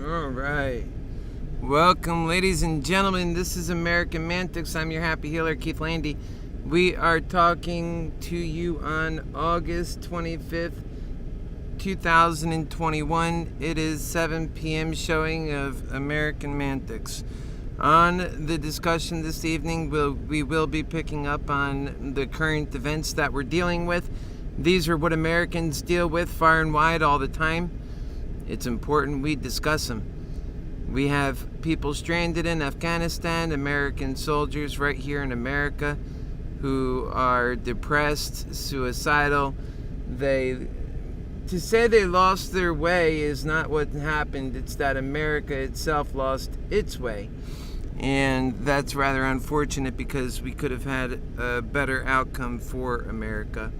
All right. Welcome, ladies and gentlemen. This is AmericanMantics. I'm your happy healer, Keith Landy. We are talking to you on August 25th, 2021. It is 7 p.m. showing of AmericanMantics. On the discussion this evening, we will be picking up on the current events that we're dealing with. These are what Americans deal with far and wide all the time. It's important we discuss them. We have people stranded in Afghanistan, American soldiers right here in America who are depressed, suicidal. To say they lost their way is not what happened. It's that America itself lost its way. And that's rather unfortunate because we could have had a better outcome for America.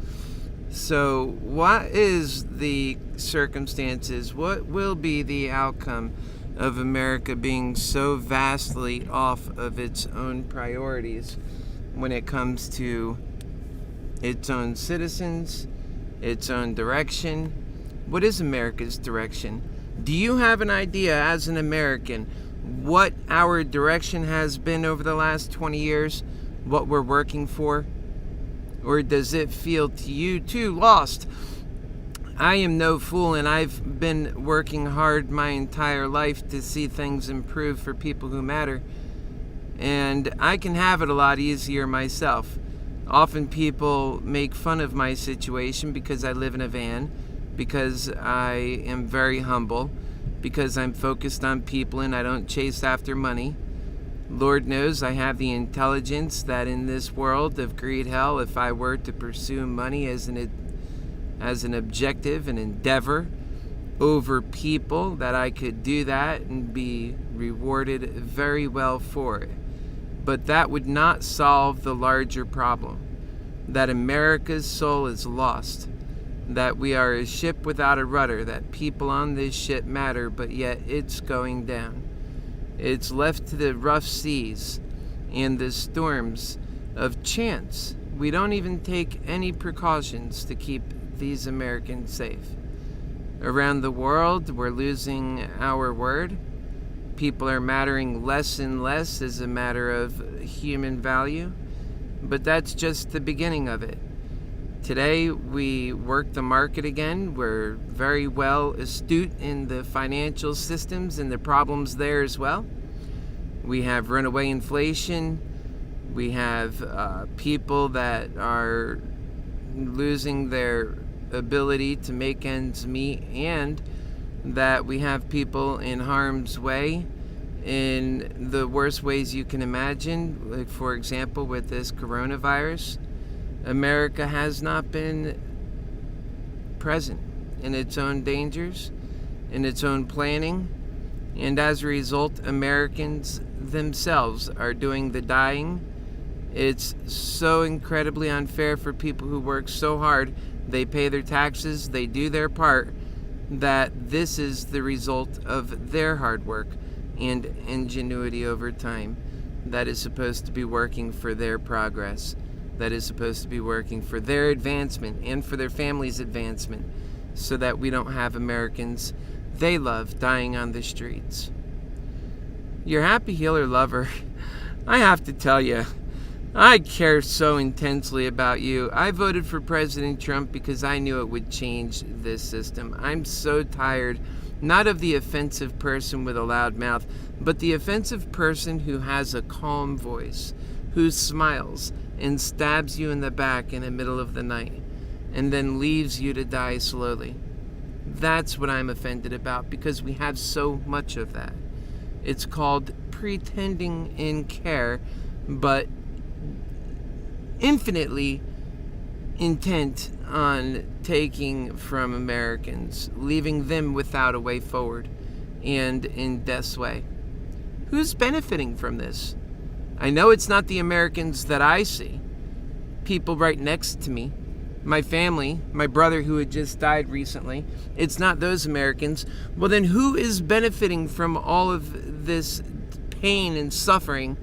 So what is the circumstances? What will be the outcome of America being so vastly off of its own priorities when it comes to its own citizens, its own direction? What is America's direction? Do you have an idea as an American what our direction has been over the last 20 years? What we're working for? Or does it feel to you too lost? I am no fool, and I've been working hard my entire life to see things improve for people who matter. And I can have it a lot easier myself. Often people make fun of my situation because I live in a van, because I am very humble, because I'm focused on people and I don't chase after money. Lord knows I have the intelligence that in this world of greed hell, if I were to pursue money as an objective, an endeavor over people, that I could do that and be rewarded very well for it. But that would not solve the larger problem, that America's soul is lost, that we are a ship without a rudder, that people on this ship matter, but yet it's going down. It's left to the rough seas and the storms of chance. We don't even take any precautions to keep these Americans safe. Around the world, we're losing our word. People are mattering less and less as a matter of human value. But that's just the beginning of it. Today, we work the market again. We're very well astute in the financial systems and the problems there as well. We have runaway inflation. We have people that are losing their ability to make ends meet, and that we have people in harm's way in the worst ways you can imagine. Like, for example, with this coronavirus, America has not been present in its own dangers, in its own planning, and as a result, Americans themselves are doing the dying. It's so incredibly unfair for people who work so hard. They pay their taxes, they do their part, that this is the result of their hard work and ingenuity over time that is supposed to be working for their progress, that is supposed to be working for their advancement and for their family's advancement, so that we don't have Americans they love dying on the streets. Your happy healer lover, I have to tell you, I care so intensely about you. I voted for President Trump because I knew it would change this system. I'm so tired, not of the offensive person with a loud mouth, but the offensive person who has a calm voice, who smiles and stabs you in the back in the middle of the night, and then leaves you to die slowly. That's what I'm offended about, because we have so much of that. It's called pretending in care, but infinitely intent on taking from Americans, leaving them without a way forward, and in death's way. Who's benefiting from this? I know it's not the Americans that I see. People right next to me, my family, my brother who had just died recently. It's not those Americans. Well, then who is benefiting from all of this pain and suffering?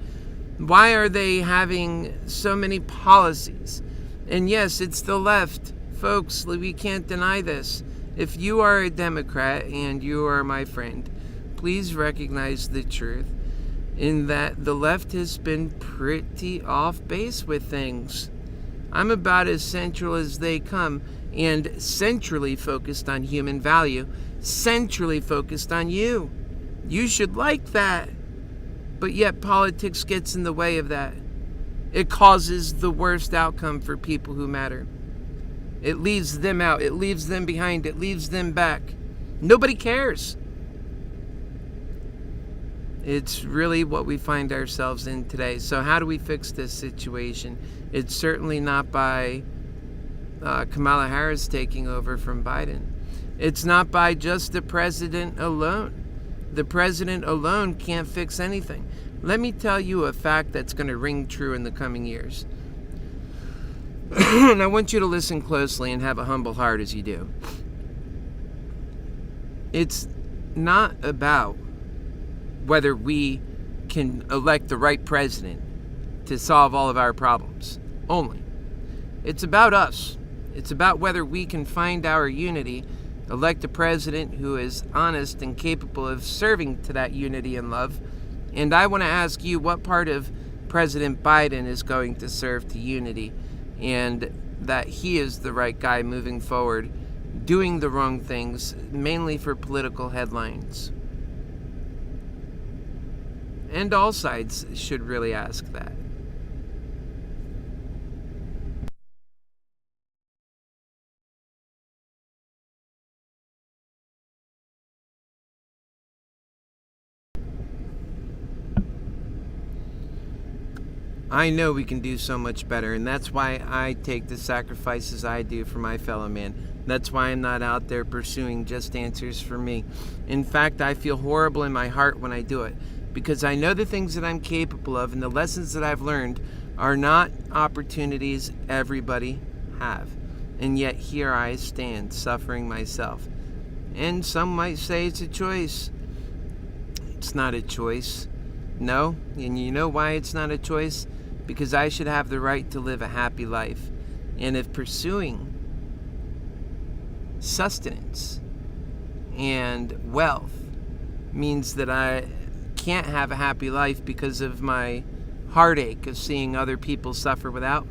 Why are they having so many policies? And yes, it's the left. Folks, we can't deny this. If you are a Democrat and you are my friend, please recognize the truth in that the left has been pretty off base with things. I'm about as central as they come, and centrally focused on human value, centrally focused on you. You should like that. But yet politics gets in the way of that. It causes the worst outcome for people who matter. It leaves them out. It leaves them behind. It leaves them back. Nobody cares. It's really what we find ourselves in today. So how do we fix this situation? It's certainly not by Kamala Harris taking over from Biden. It's not by just the president alone. The president alone can't fix anything. Let me tell you a fact that's going to ring true in the coming years. And I want you to listen closely and have a humble heart as you do. It's not about whether we can elect the right president to solve all of our problems only. It's about us. It's about whether we can find our unity, elect a president who is honest and capable of serving to that unity and love. And I want to ask you, what part of President Biden is going to serve to unity, and that he is the right guy moving forward, doing the wrong things, mainly for political headlines? And all sides should really ask that. I know we can do so much better, and that's why I take the sacrifices I do for my fellow man. That's why I'm not out there pursuing just answers for me. In fact, I feel horrible in my heart when I do it, because I know the things that I'm capable of and the lessons that I've learned are not opportunities everybody have. And yet here I stand, suffering myself. And some might say it's a choice. It's not a choice. No, and you know why it's not a choice? Because I should have the right to live a happy life. And if pursuing sustenance and wealth means that I can't have a happy life because of my heartache of seeing other people suffer without,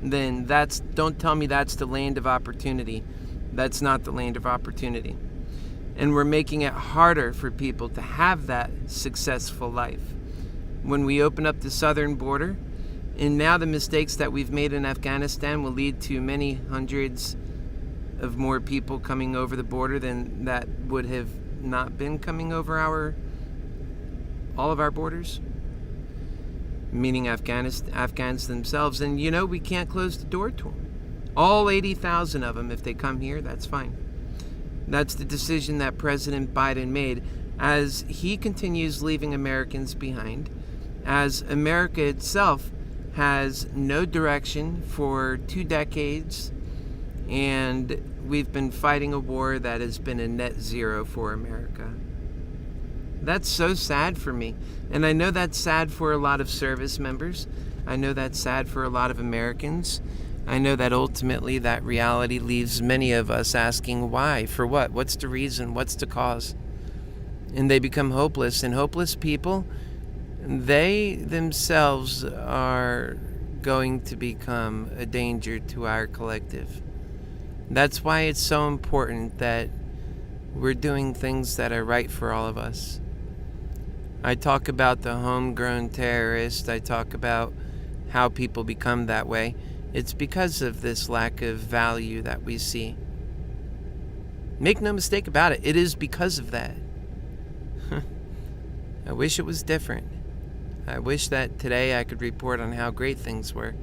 then don't tell me that's the land of opportunity. That's not the land of opportunity. And we're making it harder for people to have that successful life. When we open up the southern border, and now the mistakes that we've made in Afghanistan will lead to many hundreds of more people coming over the border than that would have not been coming over all of our borders, meaning Afghans themselves. And you know, we can't close the door to them. All 80,000 of them, if they come here, that's fine. That's the decision that President Biden made as he continues leaving Americans behind, as America itself has no direction for 2 decades, and we've been fighting a war that has been a net zero for America. That's so sad for me. And I know that's sad for a lot of service members. I know that's sad for a lot of Americans. I know that ultimately that reality leaves many of us asking why, for what, what's the reason, what's the cause? And they become hopeless. And hopeless people, they themselves are going to become a danger to our collective. That's why it's so important that we're doing things that are right for all of us. I talk about the homegrown terrorist. I talk about how people become that way. It's because of this lack of value that we see. Make no mistake about it. It is because of that. I wish it was different. I wish that today I could report on how great things were.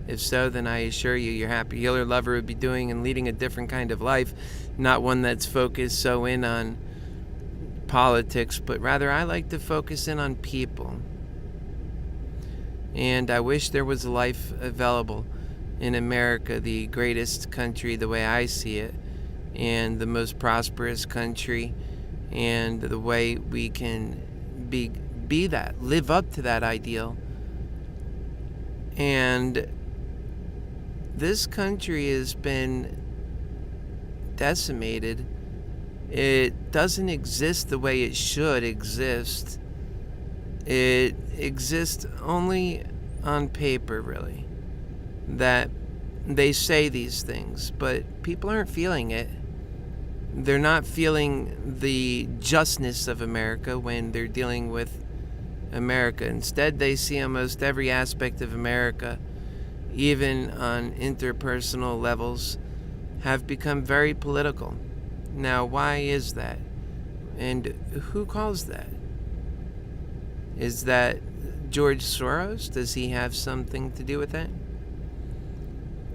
If so, then I assure you your happy healer lover would be doing and leading a different kind of life, not one that's focused so in on politics, but rather I like to focus in on people. And I wish there was a life available in America, the greatest country the way I see it, and the most prosperous country, and the way we can be that, live up to that ideal. And this country has been decimated It doesn't exist the way it should exist. It exists only on paper, really. That they say these things, but people aren't feeling it. They're not feeling the justness of America when they're dealing with America. Instead, they see almost every aspect of America, even on interpersonal levels, have become very political. Now, why is that? And who caused that? Is that George Soros? Does he have something to do with that?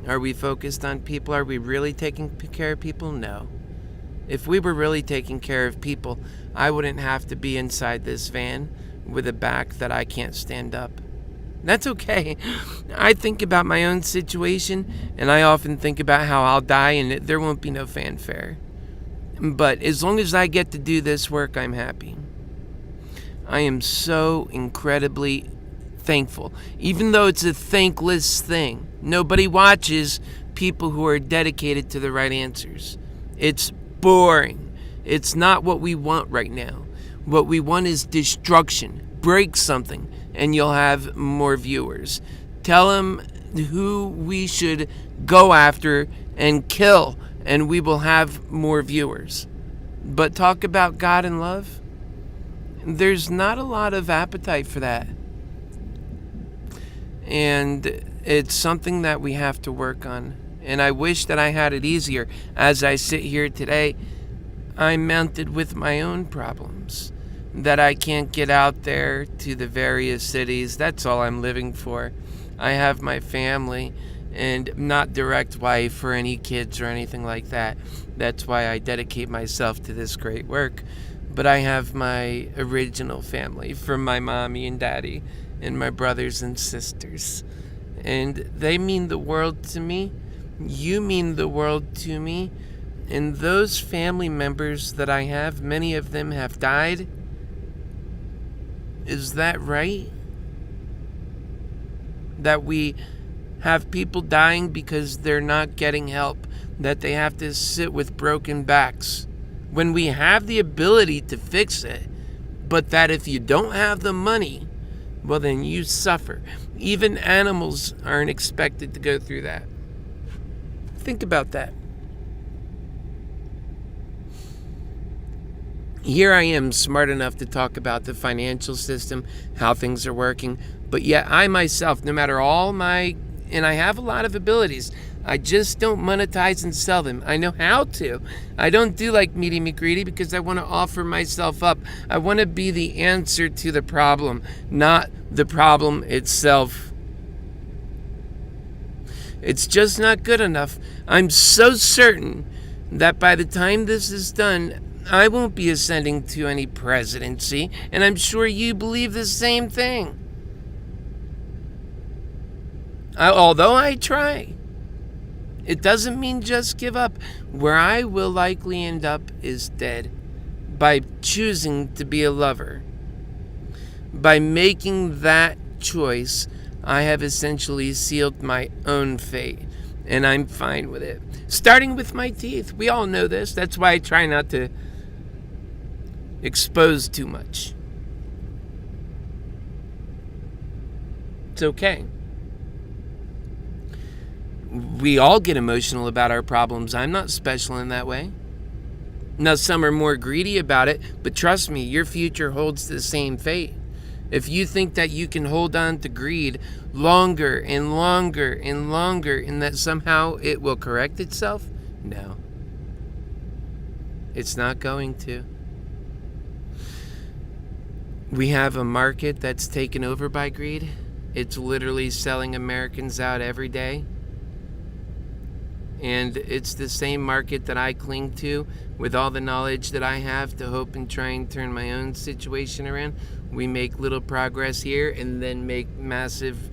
Are we focused on people? Are we really taking care of people? No. If we were really taking care of people, I wouldn't have to be inside this van with a back that I can't stand up. That's okay. I think about my own situation, and I often think about how I'll die and there won't be no fanfare. But as long as I get to do this work, I'm happy. I am so incredibly thankful, even though it's a thankless thing. Nobody watches people who are dedicated to the right answers. It's boring. It's not what we want right now. What we want is destruction. Break something, and you'll have more viewers. Tell them who we should go after and kill, and we will have more viewers. But talk about God and love? There's not a lot of appetite for that. And it's something that we have to work on. And I wish that I had it easier. As I sit here today, I'm mounted with my own problems. That I can't get out there to the various cities. That's all I'm living for. I have my family and not direct wife or any kids or anything like that. That's why I dedicate myself to this great work. But I have my original family from my mommy and daddy and my brothers and sisters. And they mean the world to me. You mean the world to me. And those family members that I have, many of them have died. Is that right? That we have people dying because they're not getting help, that they have to sit with broken backs, when we have the ability to fix it, but that if you don't have the money, well, then you suffer. Even animals aren't expected to go through that. Think about that. Here I am, smart enough to talk about the financial system, how things are working, but yet I myself, no matter all my, and I have a lot of abilities, I just don't monetize and sell them. I know how to. I don't do like Meaty McGreedy because I want to offer myself up. I want to be the answer to the problem, not the problem itself. It's just not good enough. I'm so certain that by the time this is done, I won't be ascending to any presidency, and I'm sure you believe the same thing. Although I try, it doesn't mean just give up. Where I will likely end up is dead, by choosing to be a lover. By making that choice, I have essentially sealed my own fate, and I'm fine with it. Starting with my teeth. We all know this. That's why I try not to expose too much. It's okay. We all get emotional about our problems. I'm not special in that way. Now, some are more greedy about it, but trust me, your future holds the same fate. If you think that you can hold on to greed longer and longer and longer, and that somehow it will correct itself, no. It's not going to. We have a market that's taken over by greed. It's literally selling Americans out every day. And it's the same market that I cling to with all the knowledge that I have to hope and try and turn my own situation around. We make little progress here and then make massive,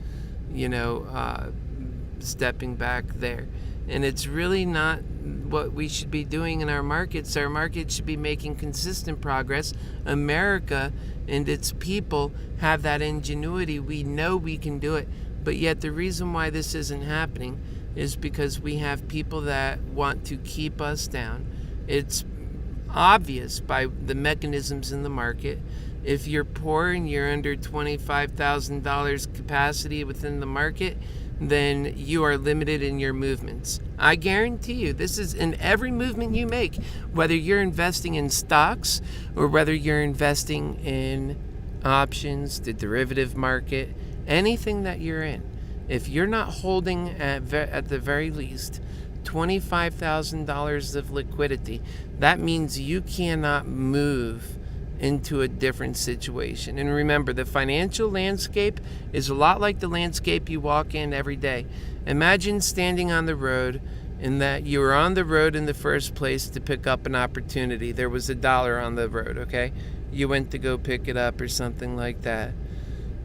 stepping back there. And it's really not what we should be doing in our markets. Our market should be making consistent progress. America and its people have that ingenuity. We know we can do it. But yet the reason why this isn't happening is because we have people that want to keep us down. It's obvious by the mechanisms in the market. If you're poor and you're under $25,000 capacity within the market, then you are limited in your movements. I guarantee you, this is in every movement you make, whether you're investing in stocks or whether you're investing in options, the derivative market, anything that you're in. If you're not holding at the very least $25,000 of liquidity, that means you cannot move into a different situation. And remember, the financial landscape is a lot like the landscape you walk in every day. Imagine standing on the road, and that you were on the road in the first place to pick up an opportunity. There was $1 on the road, okay? You went to go pick it up or something like that.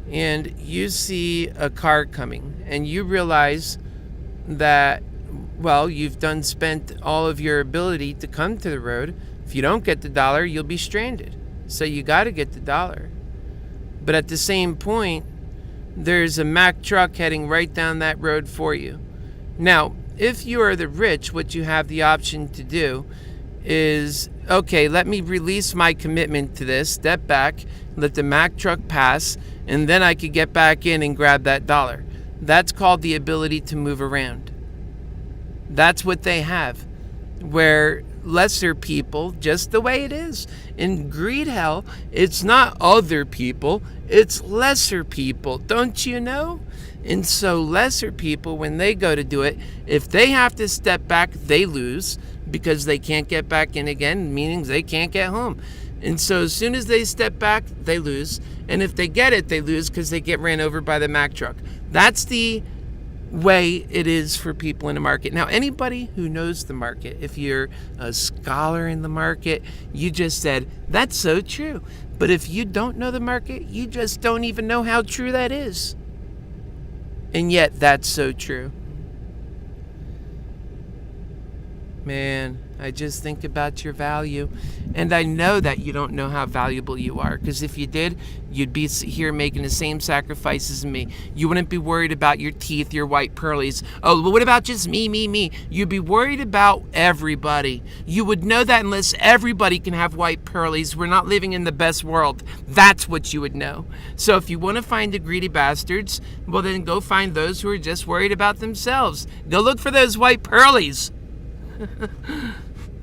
And you see a car coming, and you realize that, well, you've spent all of your ability to come to the road. If you don't get the $1, you'll be stranded. So you got to get the $1. But at the same point, there's a Mack truck heading right down that road for you. Now, if you are the rich, what you have the option to do is, okay, let me release my commitment to this, step back, let the Mack truck pass, and then I could get back in and grab that $1. That's called the ability to move around. That's what they have, where lesser people, just the way it is. In greed hell, it's not other people, it's lesser people, don't you know? And so lesser people, when they go to do it, if they have to step back, they lose because they can't get back in again, meaning they can't get home. And so as soon as they step back, they lose. And if they get it, they lose because they get ran over by the Mack truck. That's the way it is for people in the market. Now, anybody who knows the market, if you're a scholar in the market, you just said, that's so true. But if you don't know the market, you just don't even know how true that is. And yet, that's so true. Man, I just think about your value. And I know that you don't know how valuable you are. Because if you did, you'd be here making the same sacrifices as me. You wouldn't be worried about your teeth, your white pearlies. Oh, but what about just me? You'd be worried about everybody. You would know that unless everybody can have white pearlies, we're not living in the best world. That's what you would know. So if you want to find the greedy bastards, well then go find those who are just worried about themselves. Go look for those white pearlies.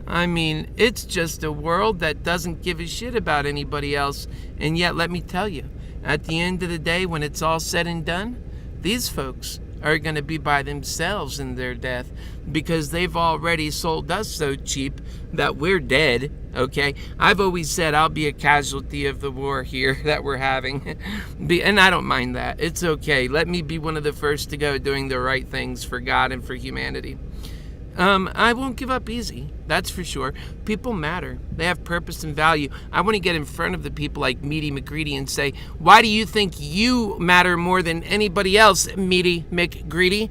I mean, it's just a world that doesn't give a shit about anybody else. And yet, let me tell you, at the end of the day, when it's all said and done, these folks are going to be by themselves in their death because they've already sold us so cheap that we're dead, okay? I've always said I'll be a casualty of the war here that we're having. And I don't mind that. It's okay. Let me be one of the first to go doing the right things for God and for humanity. I won't give up easy, that's for sure. People matter. They have purpose and value. I want to get in front of the people like Meaty McGreedy and say, why do you think you matter more than anybody else, Meaty McGreedy?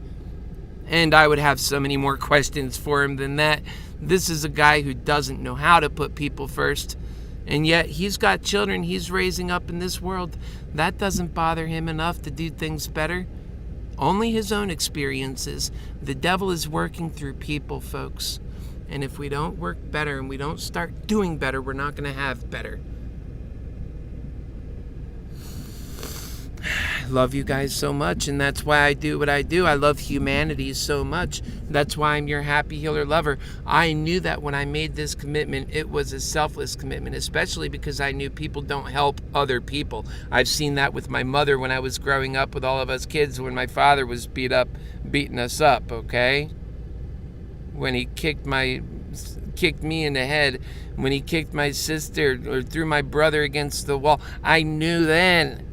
And I would have so many more questions for him than that. This is a guy who doesn't know how to put people first. And yet he's got children he's raising up in this world. That doesn't bother him enough to do things better. Only his own experiences. The devil is working through people, folks. And if we don't work better and we don't start doing better, we're not going to have better. I love you guys so much, and that's why I do what I do. I love humanity so much. That's why I'm your happy healer lover. I knew that when I made this commitment, it was a selfless commitment, especially because I knew people don't help other people. I've seen that with my mother when I was growing up with all of us kids when my father was beating us up, okay? When he kicked me in the head, when he kicked my sister or threw my brother against the wall. I knew then.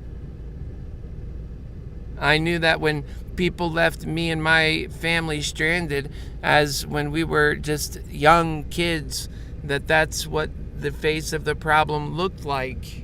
I knew that when people left me and my family stranded, as when we were just young kids, that's what the face of the problem looked like.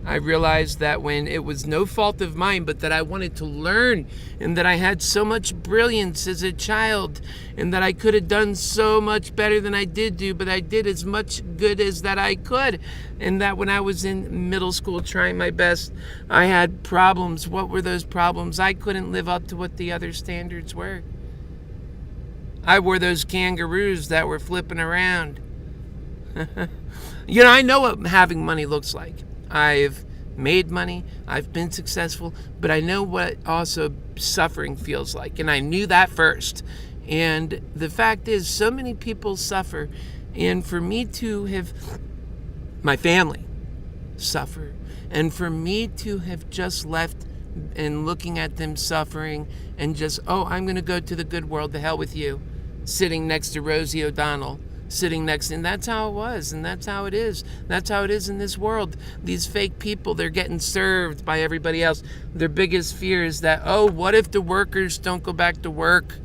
I realized that when it was no fault of mine, but that I wanted to learn, and that I had so much brilliance as a child, and that I could have done so much better than I did do, but I did as much good as that I could. And that when I was in middle school trying my best, I had problems. What were those problems? I couldn't live up to what the other standards were. I wore those kangaroos that were flipping around. I know what having money looks like. I've made money, I've been successful, but I know what also suffering feels like. And I knew that first. And the fact is, so many people suffer. And for me to have, my family suffer. And for me to have just left and looking at them suffering and just, I'm going to go to the good world, the hell with you, sitting next to Rosie O'Donnell, and that's how it was, and that's how it is. That's how it is in this world. These fake people, they're getting served by everybody else. Their biggest fear is that, what if the workers don't go back to work?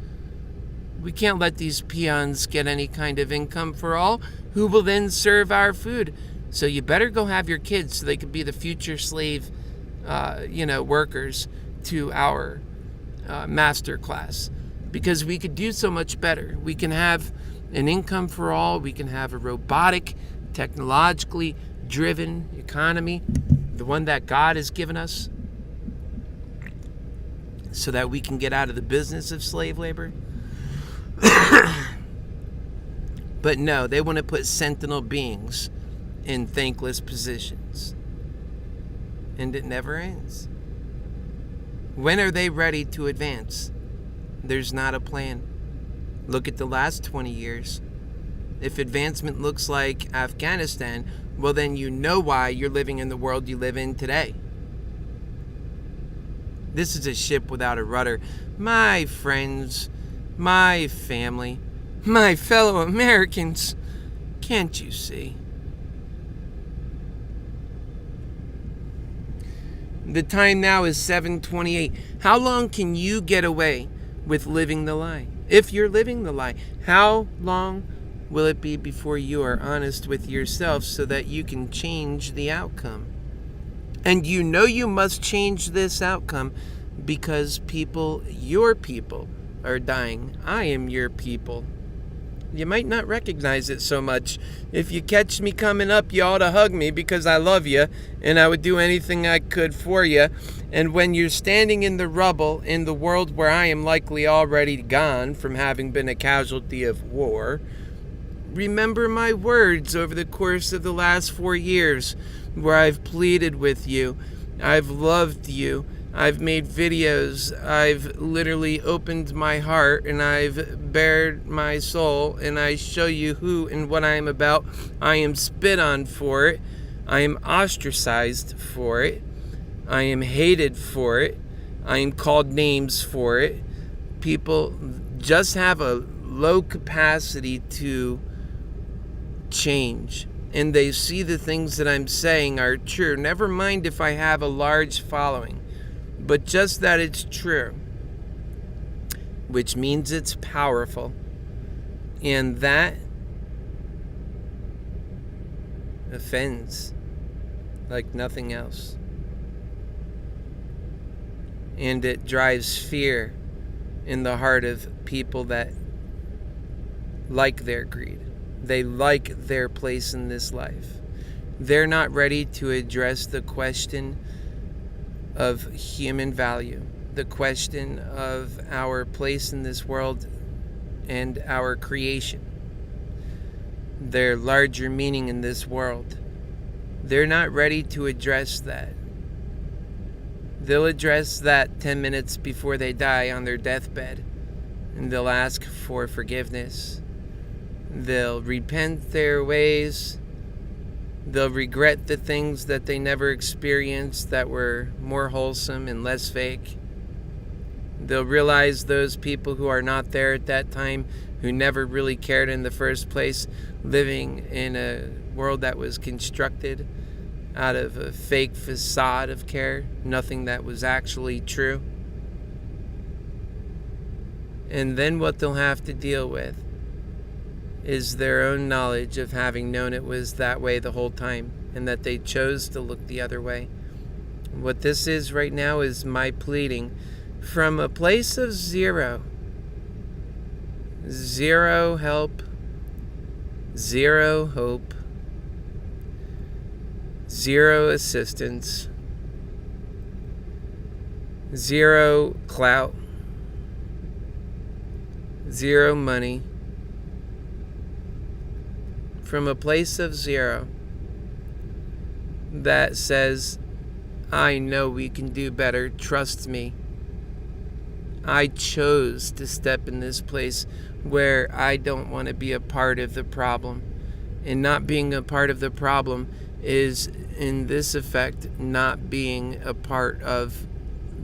We can't let these peons get any kind of income for all. Who will then serve our food? So you better go have your kids so they could be the future slave, workers to our master class. Because we could do so much better. We can have an income for all. We can have a robotic, technologically driven economy, the one that God has given us, so that we can get out of the business of slave labor. But no, they want to put sentinel beings in thankless positions. And it never ends. When are they ready to advance? There's not a plan. Look at the last 20 years. If advancement looks like Afghanistan, well then you know why you're living in the world you live in today. This is a ship without a rudder. My friends, my family, my fellow Americans, can't you see? The time now is 7:28. How long can you get away with living the lie? If you're living the lie, how long will it be before you are honest with yourself so that you can change the outcome? And you know you must change this outcome because your people, are dying. I am your people. You might not recognize it so much. If you catch me coming up, you ought to hug me because I love you and I would do anything I could for you. And when you're standing in the rubble in the world where I am likely already gone from having been a casualty of war, remember my words over the course of the last 4 years where I've pleaded with you, I've loved you, I've made videos, I've literally opened my heart and I've bared my soul and I show you who and what I am about. I am spit on for it. I am ostracized for it. I am hated for it. I am called names for it. People just have a low capacity to change. And they see the things that I'm saying are true. Never mind if I have a large following. But just that it's true, which means it's powerful, and that offends like nothing else. And it drives fear in the heart of people that like their greed. They like their place in this life. They're not ready to address the question of human value, the question of our place in this world and our creation, their larger meaning in this world. They're not ready to address that. They'll address that 10 minutes before they die on their deathbed, and they'll ask for forgiveness. They'll repent their ways. They'll regret the things that they never experienced that were more wholesome and less fake. They'll realize those people who are not there at that time, who never really cared in the first place, living in a world that was constructed out of a fake facade of care, nothing that was actually true. And then what they'll have to deal with is their own knowledge of having known it was that way the whole time and that they chose to look the other way. What this is right now is my pleading from a place of zero help, zero hope, zero assistance, zero clout, zero money. from a place of zero that says, I know we can do better, trust me. I chose to step in this place where I don't want to be a part of the problem. And not being a part of the problem is, in this effect, not being a part of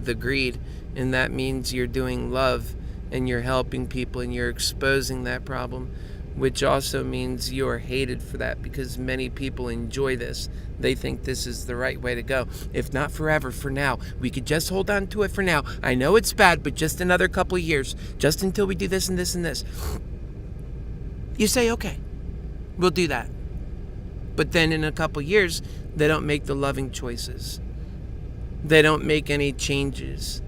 the greed. And that means you're doing love and you're helping people and you're exposing that problem, which also means you're hated for that, because many people enjoy this. They think this is the right way to go. If not forever, for now. We could just hold on to it for now. I know it's bad, but just another couple of years, just until we do this and this and this. You say, okay, we'll do that. But then in a couple of years, they don't make the loving choices. They don't make any changes.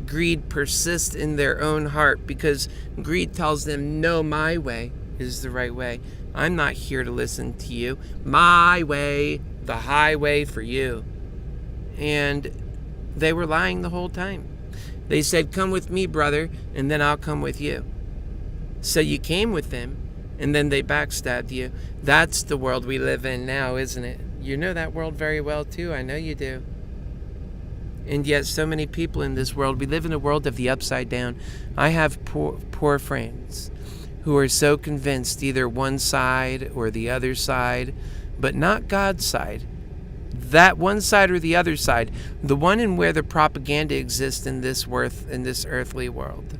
Greed persists in their own heart because greed tells them, no, my way is the right way. I'm not here to listen to you. My way, the highway for you. And they were lying the whole time. They said, come with me, brother, and then I'll come with you. So you came with them, and then they backstabbed you. That's the world we live in now, isn't it? You know that world very well, too. I know you do. And yet so many people in this world, we live in a world of the upside down. I have poor friends who are so convinced either one side or the other side, but not God's side. That one side or the other side, the one in where the propaganda exists in this earthly world.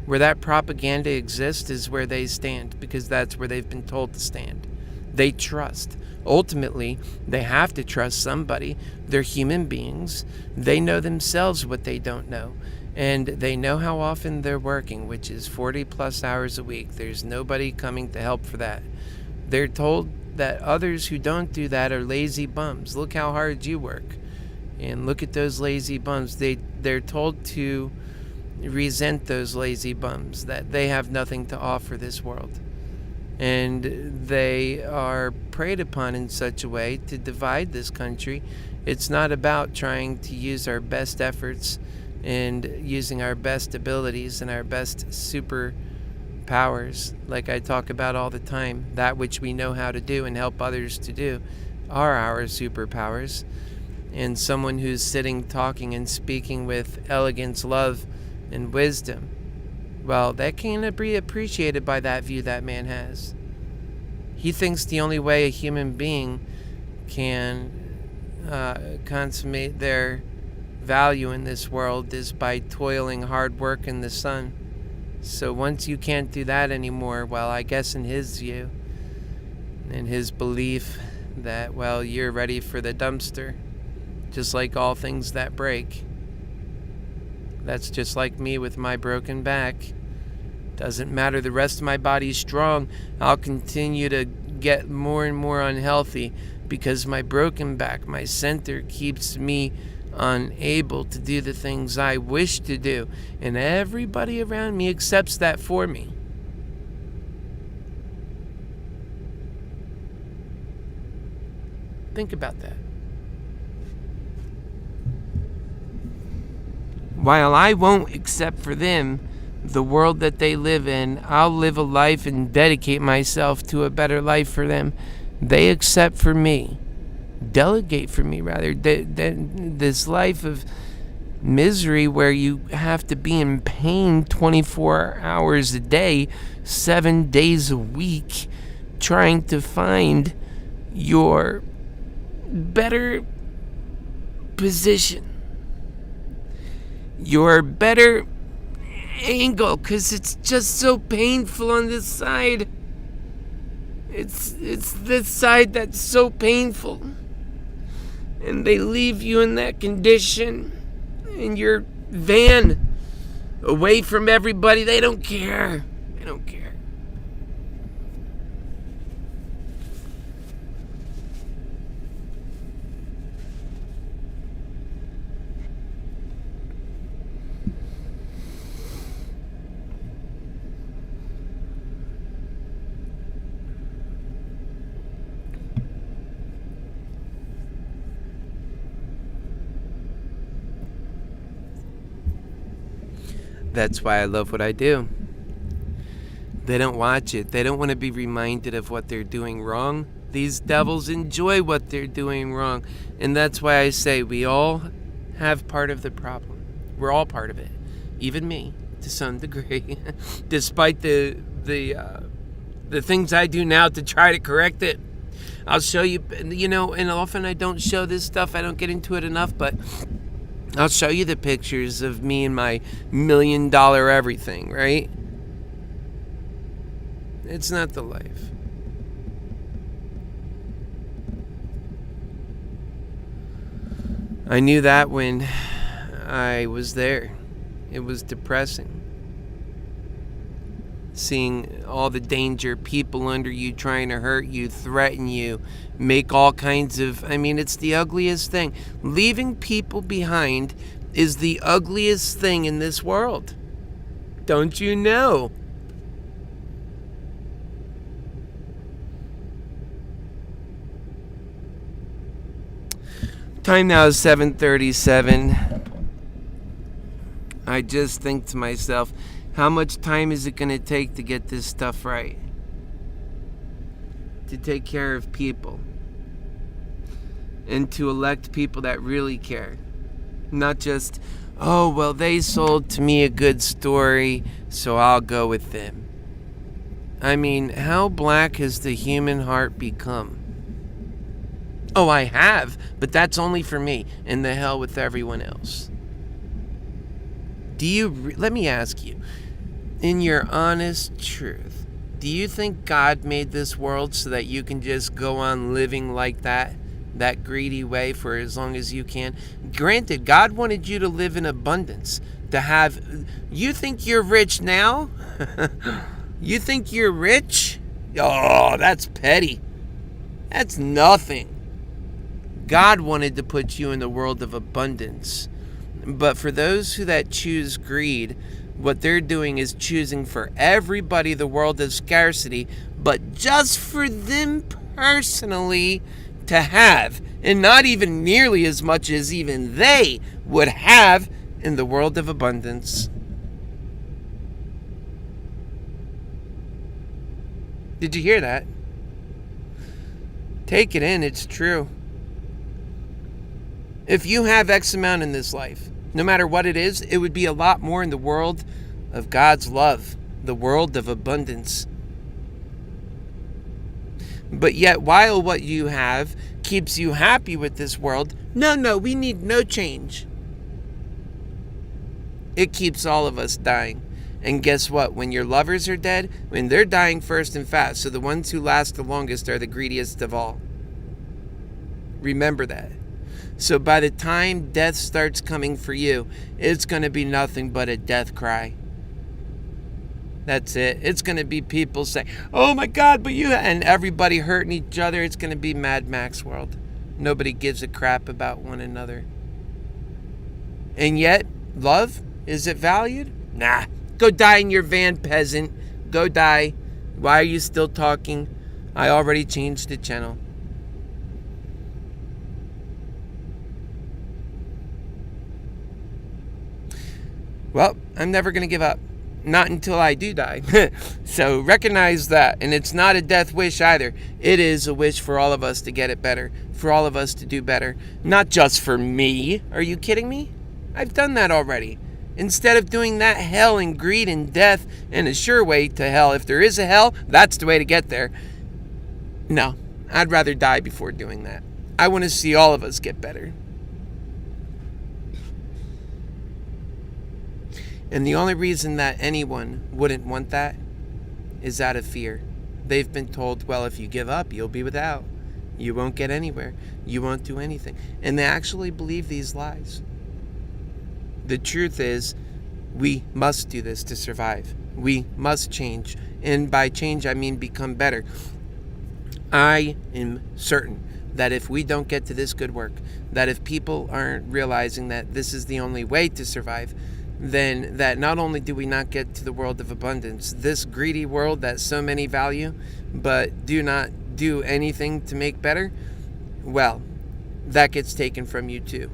Where that propaganda exists is where they stand, because that's where they've been told to stand. They trust. Ultimately, they have to trust somebody. They're human beings. They know themselves what they don't know. And they know how often they're working, which is 40 plus hours a week. There's nobody coming to help for that. They're told that others who don't do that are lazy bums. Look how hard you work. And look at those lazy bums. They're told to resent those lazy bums, that they have nothing to offer this world. And they are preyed upon in such a way to divide this country. It's not about trying to use our best efforts and using our best abilities and our best superpowers, like I talk about all the time. That which we know how to do and help others to do are our superpowers. And someone who's sitting, talking, and speaking with elegance, love, and wisdom, well, that can't be appreciated by that view that man has. He thinks the only way a human being can consummate their value in this world is by toiling hard work in the sun. So once you can't do that anymore, well, I guess in his view, in his belief that, well, you're ready for the dumpster, just like all things that break. That's just like me with my broken back. Doesn't matter, the rest of my body's strong. I'll continue to get more and more unhealthy because my broken back, my center, keeps me unable to do the things I wish to do. And everybody around me accepts that for me. Think about that. While I won't accept for them the world that they live in, I'll live a life and dedicate myself to a better life for them. They accept for me, delegate for me rather, this life of misery where you have to be in pain 24 hours a day, 7 days a week, trying to find your better position, your better angle, because it's just so painful on this side. It's this side that's so painful, and they leave you in that condition in your van, away from everybody. They don't care. They don't care. That's why I love what I do. They don't watch it. They don't want to be reminded of what they're doing wrong. These devils enjoy what they're doing wrong. And that's why I say we all have part of the problem. We're all part of it. Even me, to some degree. Despite the things I do now to try to correct it. I'll show you, and often I don't show this stuff. I don't get into it enough, but I'll show you the pictures of me and my $1 million everything, right? It's not the life. I knew that when I was there. It was depressing. Seeing all the danger, people under you trying to hurt you, threaten you, make all kinds of... it's the ugliest thing. Leaving people behind is the ugliest thing in this world. Don't you know? Time now is 7:37. I just think to myself, how much time is it going to take to get this stuff right? To take care of people. And to elect people that really care. Not just, oh, well, they sold to me a good story, so I'll go with them. How black has the human heart become? Oh, I have, but that's only for me, and the hell with everyone else. Let me ask you, in your honest truth, do you think God made this world so that you can just go on living like that greedy way for as long as you can? Granted, God wanted you to live in abundance, to have... You think you're rich now? You think you're rich? Oh, that's petty. That's nothing. God wanted to put you in the world of abundance. But for those that choose greed, what they're doing is choosing for everybody the world of scarcity, but just for them personally to have, and not even nearly as much as even they would have in the world of abundance. Did you hear that? Take it in, it's true. If you have X amount in this life, no matter what it is, it would be a lot more in the world of God's love, the world of abundance. But yet, while what you have keeps you happy with this world, no, we need no change. It keeps all of us dying. And guess what? When your lovers are dead, when they're dying first and fast, so the ones who last the longest are the greediest of all. Remember that. So by the time death starts coming for you, it's going to be nothing but a death cry. That's it. It's going to be people saying, oh my God, but you... And everybody hurting each other. It's going to be Mad Max world. Nobody gives a crap about one another. And yet, love, is it valued? Nah. Go die in your van, peasant. Go die. Why are you still talking? I already changed the channel. Well, I'm never going to give up. Not until I do die. So recognize that. And it's not a death wish either. It is a wish for all of us to get it better. For all of us to do better. Not just for me. Are you kidding me? I've done that already. Instead of doing that, hell and greed and death and a sure way to hell. If there is a hell, that's the way to get there. No, I'd rather die before doing that. I want to see all of us get better. And the only reason that anyone wouldn't want that is out of fear. They've been told, well, if you give up, you'll be without. You won't get anywhere. You won't do anything. And they actually believe these lies. The truth is, we must do this to survive. We must change. And by change, I mean become better. I am certain that if we don't get to this good work, that if people aren't realizing that this is the only way to survive, then that not only do we not get to the world of abundance, this greedy world that so many value, but do not do anything to make better, well, that gets taken from you too.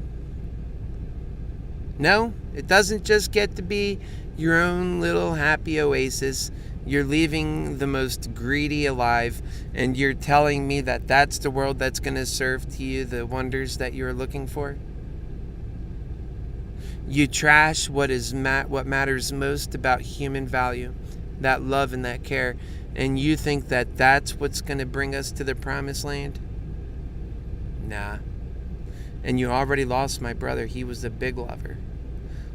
No, it doesn't just get to be your own little happy oasis. You're leaving the most greedy alive, and you're telling me that that's the world that's going to serve to you the wonders that you're looking for? You trash what matters most about human value, that love and that care, and you think that that's what's going to bring us to the promised land? Nah. And you already lost my brother. He was a big lover.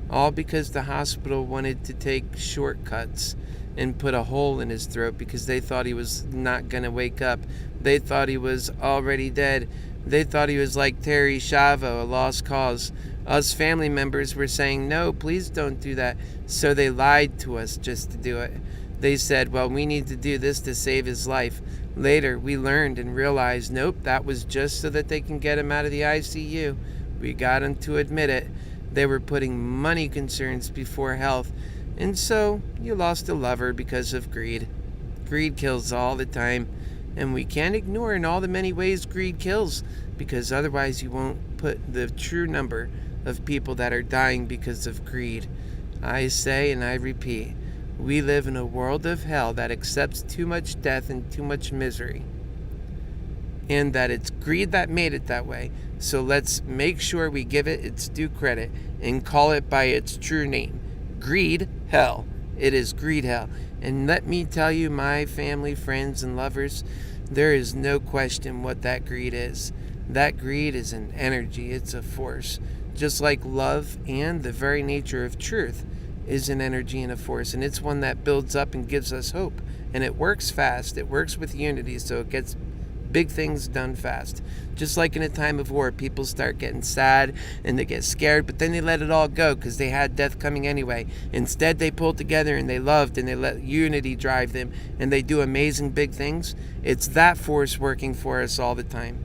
All because the hospital wanted to take shortcuts and put a hole in his throat because they thought he was not going to wake up. They thought he was already dead. They thought he was like Terry Schiavo, a lost cause. Us family members were saying, no, please don't do that. So they lied to us just to do it. They said, well, we need to do this to save his life. Later, we learned and realized, nope, that was just so that they can get him out of the ICU. We got him to admit it. They were putting money concerns before health. And so, you lost a lover because of greed. Greed kills all the time. And we can't ignore in all the many ways greed kills, because otherwise you won't put the true number of people that are dying because of greed. I say and I repeat, we live in a world of hell that accepts too much death and too much misery. And that it's greed that made it that way. So let's make sure we give it its due credit and call it by its true name. Greed hell. It is greed hell. And let me tell you, my family, friends, and lovers, there is no question what that greed is. That greed is an energy. It's a force. Just like love and the very nature of truth is an energy and a force, and it's one that builds up and gives us hope, and it works fast. It works with unity, so it gets big things done fast. Just like in a time of war, people start getting sad and they get scared, but then they let it all go because they had death coming anyway. Instead, they pulled together and they loved and they let unity drive them, and they do amazing big things. It's that force working for us all the time.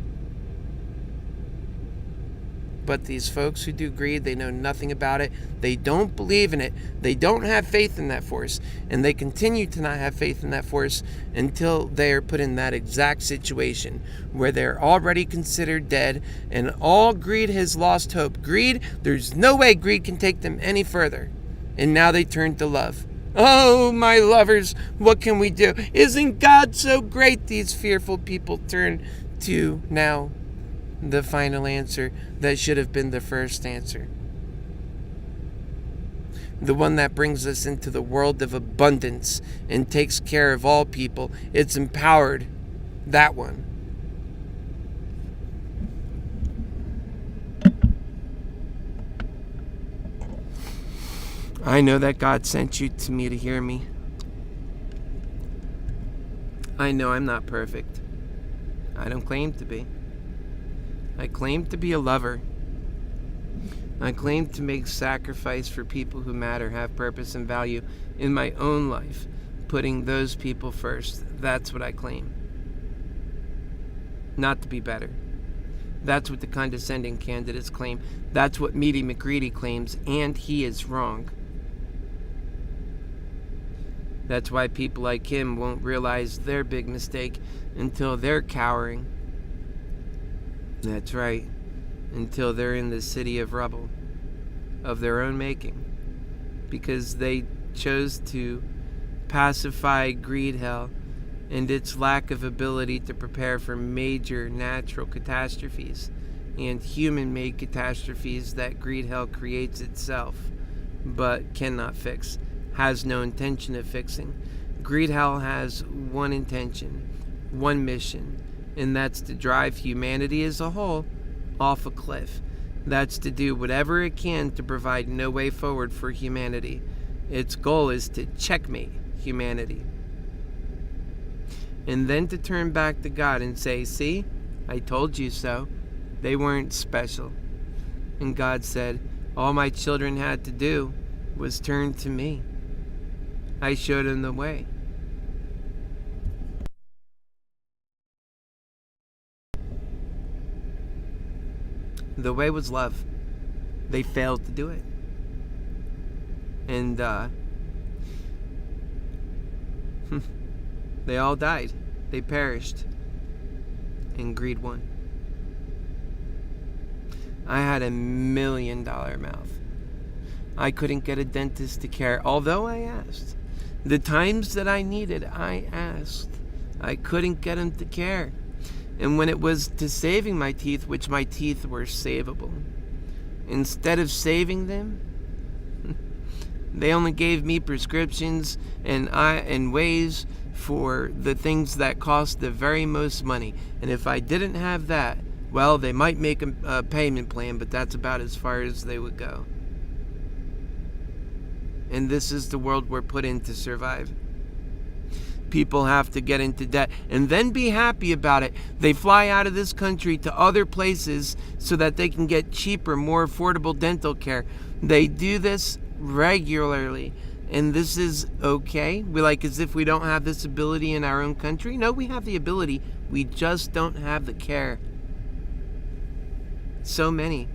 But these folks who do greed, they know nothing about it. They don't believe in it. They don't have faith in that force. And they continue to not have faith in that force until they are put in that exact situation where they're already considered dead and all greed has lost hope. Greed, there's no way greed can take them any further. And now they turn to love. Oh, my lovers, what can we do? Isn't God so great? These fearful people turn to now the final answer that should have been the first answer. The one that brings us into the world of abundance and takes care of all people. It's empowered. That one. I know that God sent you to me to hear me. I know I'm not perfect. I don't claim to be. I claim to be a lover. I claim to make sacrifice for people who matter, have purpose and value in my own life, putting those people first. That's what I claim. Not to be better. That's what the condescending candidates claim. That's what Meaty McGreedy claims, and he is wrong. That's why people like him won't realize their big mistake until they're cowering. That's right, until they're in the city of rubble of their own making, because they chose to pacify greed hell and its lack of ability to prepare for major natural catastrophes and human-made catastrophes that greed hell creates itself but cannot fix, has no intention of fixing. Greed hell has one intention, one mission, and that's to drive humanity as a whole off a cliff. That's to do whatever it can to provide no way forward for humanity. Its goal is to checkmate humanity. And then to turn back to God and say, see, I told you so. They weren't special. And God said, all my children had to do was turn to me. I showed them the way. The way was love. They failed to do it. And they all died. They perished. And greed won. I had $1 million mouth. I couldn't get a dentist to care, although I asked. The times that I needed, I asked. I couldn't get him to care. And when it was to saving my teeth, which my teeth were savable, instead of saving them, they only gave me prescriptions and ways for the things that cost the very most money. And if I didn't have that, well, they might make a payment plan, but that's about as far as they would go. And this is the world we're put in to survive. People have to get into debt and then be happy about it. They fly out of this country to other places so that they can get cheaper, more affordable dental care. They do this regularly. And this is okay. We like as if we don't have this ability in our own country. No, we have the ability. We just don't have the care. So many.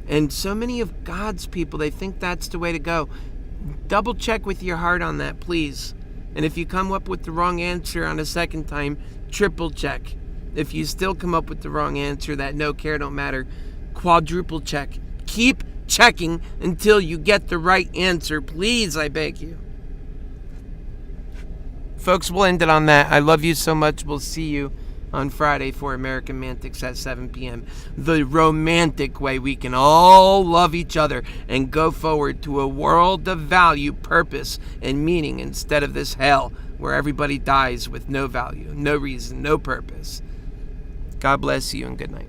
And so many of God's people, they think that's the way to go. Double check with your heart on that, please. And if you come up with the wrong answer on a second time, triple check. If you still come up with the wrong answer, that no care, don't matter, quadruple check. Keep checking until you get the right answer, please, I beg you. Folks, we'll end it on that. I love you so much. We'll see you on Friday for American Mantics at 7 p.m. The romantic way we can all love each other and go forward to a world of value, purpose, and meaning instead of this hell where everybody dies with no value, no reason, no purpose. God bless you and good night.